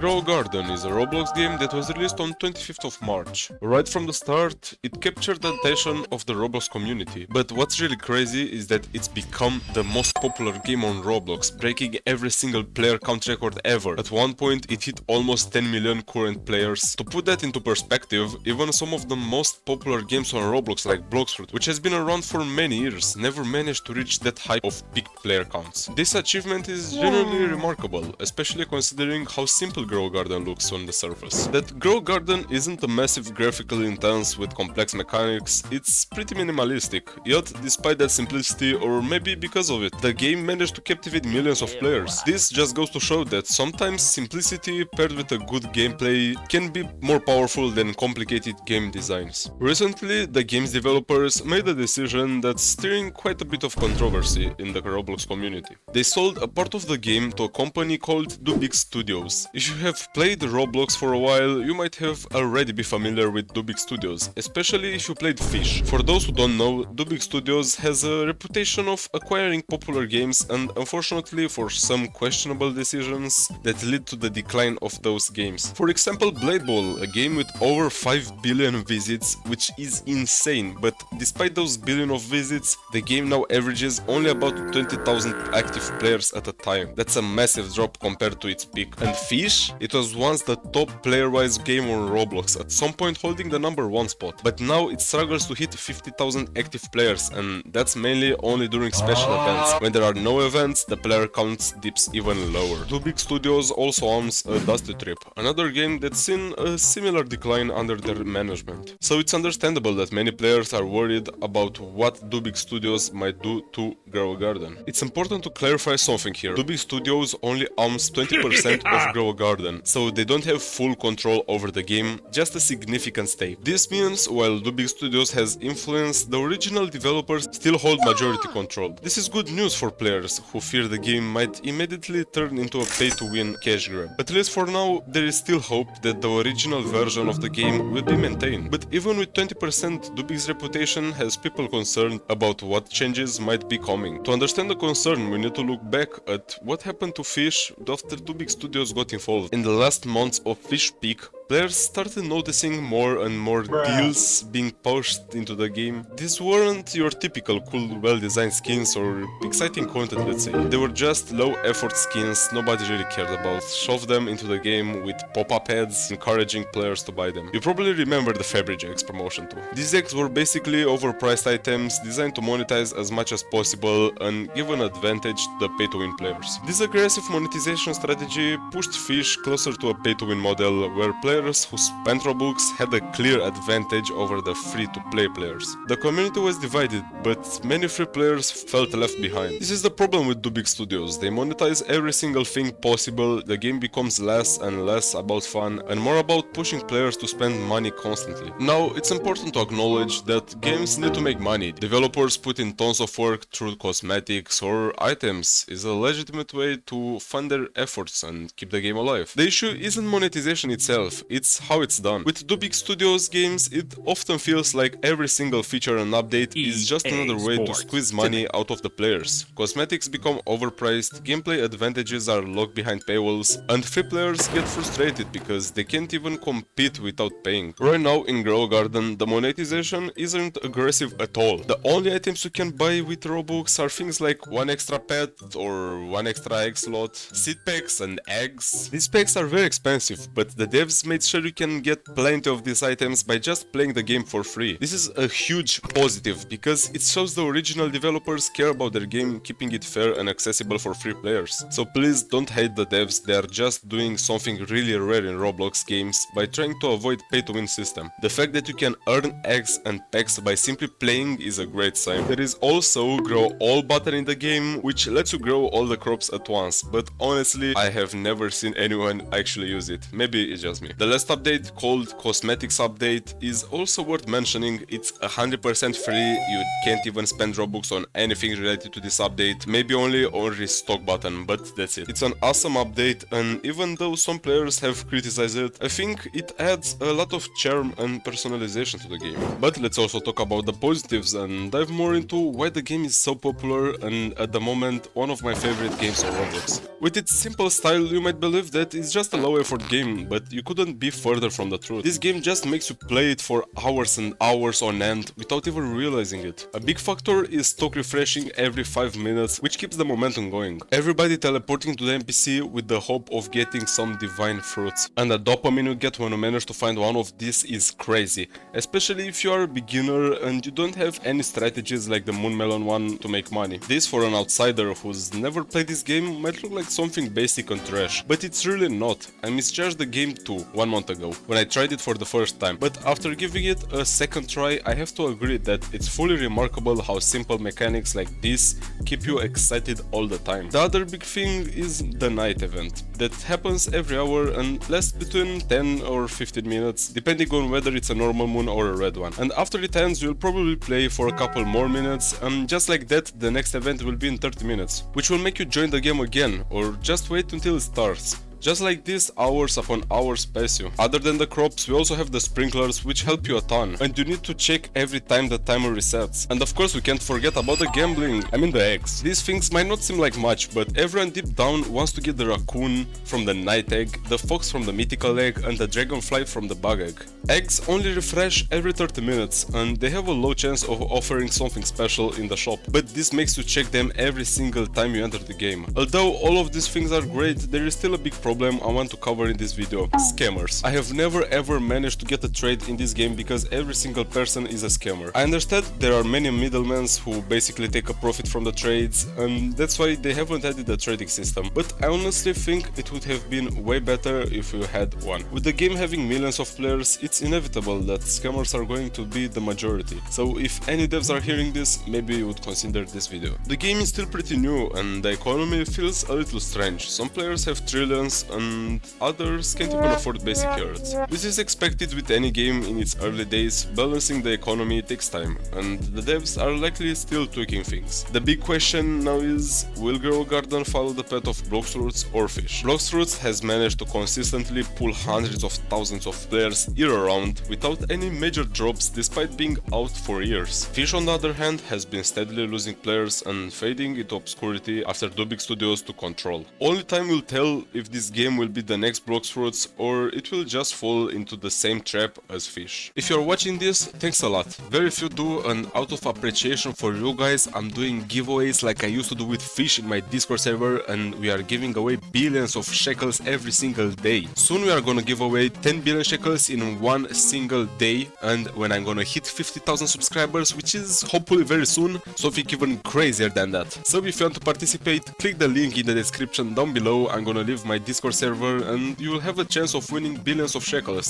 Grow Garden is a Roblox game that was released on 25th of March. Right from the start, it captured the attention of the Roblox community. But what's really crazy is that it's become the most popular game on Roblox, breaking every single player count record ever. At one point, it hit almost 10 million current players. To put that into perspective, even some of the most popular games on Roblox like Bloxfruit, which has been around for many years, never managed to reach that high of peak player counts. This achievement is genuinely remarkable, especially considering how simple Grow Garden looks on the surface. That Grow Garden isn't a massive graphically intense with complex mechanics, it's pretty minimalistic, yet despite that simplicity, or maybe because of it, the game managed to captivate millions of players. This just goes to show that sometimes simplicity paired with a good gameplay can be more powerful than complicated game designs. Recently, the game's developers made a decision that's stirring quite a bit of controversy in the Roblox community. They sold a part of the game to a company called Dubik Studios. If you have played Roblox for a while, you might have already be familiar with Dubik Studios, especially if you played Fish. For those who don't know, Dubik Studios has a reputation of acquiring popular games and unfortunately for some questionable decisions that lead to the decline of those games. For example, Blade Ball, a game with over 5 billion visits, which is insane, but despite those billion of visits, the game now averages only about 20,000 active players at a time. That's a massive drop compared to its peak. And Fish, it was once the top player-wise game on Roblox, at some point holding the #1 spot. But now it struggles to hit 50,000 active players, and that's mainly only during special events. When there are no events, the player count dips even lower. Dubik Studios also owns a Dusty Trip, another game that's seen a similar decline under their management. So it's understandable that many players are worried about what Dubik Studios might do to Grow Garden. It's important to clarify something here. Dubik Studios only owns 20% of Grow Garden, so they don't have full control over the game, just a significant stake. This means while Dubik Studios has influence, the original developers still hold majority control. This is good news for players who fear the game might immediately turn into a pay-to-win cash grab. At least for now, there is still hope that the original version of the game will be maintained. But even with 20%, Dubik's reputation has people concerned about what changes might be coming. To understand the concern, we need to look back at what happened to Fish after Dubik Studios got involved. In the last months of Fish peak, players started noticing more and more deals being pushed into the game. These weren't your typical cool, well-designed skins or exciting content, let's say. They were just low-effort skins nobody really cared about. Shove them into the game with pop-up ads, encouraging players to buy them. You probably remember the Fabric Eggs promotion too. These eggs were basically overpriced items designed to monetize as much as possible and give an advantage to the pay-to-win players. This aggressive monetization strategy pushed Fish closer to a pay-to-win model where players who spent Robux had a clear advantage over the free-to-play players. The community was divided, but many free players felt left behind. This is the problem with Dubik Studios. They monetize every single thing possible, the game becomes less and less about fun and more about pushing players to spend money constantly. Now, it's important to acknowledge that games need to make money. Developers put in tons of work through cosmetics or items is a legitimate way to fund their efforts and keep the game alive. The issue isn't monetization itself, it's how it's done. With Dubik Studios games, it often feels like every single feature and update is just another way to squeeze money out of the players. Cosmetics become overpriced, gameplay advantages are locked behind paywalls, and free players get frustrated because they can't even compete without paying. Right now in Grow Garden, the monetization isn't aggressive at all. The only items you can buy with Robux are things like one extra pet or one extra egg slot, seed packs and eggs. These packs are very expensive, but the devs made sure you can get plenty of these items by just playing the game for free. This is a huge positive because it shows the original developers care about their game, keeping it fair and accessible for free players. So please don't hate the devs, they are just doing something really rare in Roblox games by trying to avoid pay-to-win system. The fact that you can earn eggs and packs by simply playing is a great sign. There is also Grow All button in the game, which lets you grow all the crops at once, but honestly, I have never seen anyone actually use it. Maybe it's just me. The last update, called Cosmetics Update, is also worth mentioning. It's 100% free, you can't even spend Robux on anything related to this update, maybe only on restock button, but that's it. It's an awesome update, and even though some players have criticized it, I think it adds a lot of charm and personalization to the game. But let's also talk about the positives and dive more into why the game is so popular and at the moment one of my favorite games on Roblox. With its simple style, you might believe that it's just a low effort game, but you couldn't be further from the truth. This game just makes you play it for hours and hours on end without even realizing it. A big factor is stock refreshing every 5 minutes, which keeps the momentum going. Everybody teleporting to the NPC with the hope of getting some divine fruits. And the dopamine you get when you manage to find one of these is crazy, especially if you are a beginner and you don't have any strategies like the Moonmelon one to make money. This, for an outsider who's never played this game, might look like something basic and trash, but it's really not. I misjudged the game too 1 month ago when I tried it for the first time, but after giving it a second try, I have to agree that it's fully remarkable how simple mechanics like this keep you excited all the time. The other big thing is the night event that happens every hour and lasts between 10 or 15 minutes depending on whether it's a normal moon or a red one. And after it ends, you'll probably play for a couple more minutes, and just like that the next event will be in 30 minutes, which will make you join the game again or just wait until it starts. Just like this, hours upon hours pass you. Other than the crops, we also have the sprinklers, which help you a ton, and you need to check every time the timer resets. And of course we can't forget about the gambling, I mean the eggs. These things might not seem like much, but everyone deep down wants to get the raccoon from the night egg, the fox from the mythical egg, and the dragonfly from the bug egg. Eggs only refresh every 30 minutes, and they have a low chance of offering something special in the shop, but this makes you check them every single time you enter the game. Although all of these things are great, there is still a big problem I want to cover in this video: scammers. I have never ever managed to get a trade in this game because every single person is a scammer. I understand there are many middlemen who basically take a profit from the trades, and that's why they haven't added a trading system, but I honestly think it would have been way better if you had one. With the game having millions of players, it's inevitable that scammers are going to be the majority, so if any devs are hearing this, maybe you would consider this video. The game is still pretty new and the economy feels a little strange. Some players have trillions and others can't even afford basic cards. This is expected with any game in its early days. Balancing the economy takes time, and the devs are likely still tweaking things. The big question now is, will Grow Garden follow the path of Bloxfruits or Fish? Bloxfruits has managed to consistently pull hundreds of thousands of players year-round without any major drops despite being out for years. Fish, on the other hand, has been steadily losing players and fading into obscurity after Dubik Studios took control. Only time will tell if this game will be the next Bloxfruits or it will just fall into the same trap as Fish. If you're watching this, thanks a lot. Very few do, and out of appreciation for you guys, I'm doing giveaways like I used to do with Fish in my Discord server, and we are giving away billions of shekels every single day. Soon we are gonna give away 10 billion shekels in one single day, and when I'm gonna hit 50,000 subscribers, which is hopefully very soon, something even crazier than that. So if you want to participate, click the link in the description down below. I'm gonna leave my Discord server and you will have a chance of winning billions of shekels.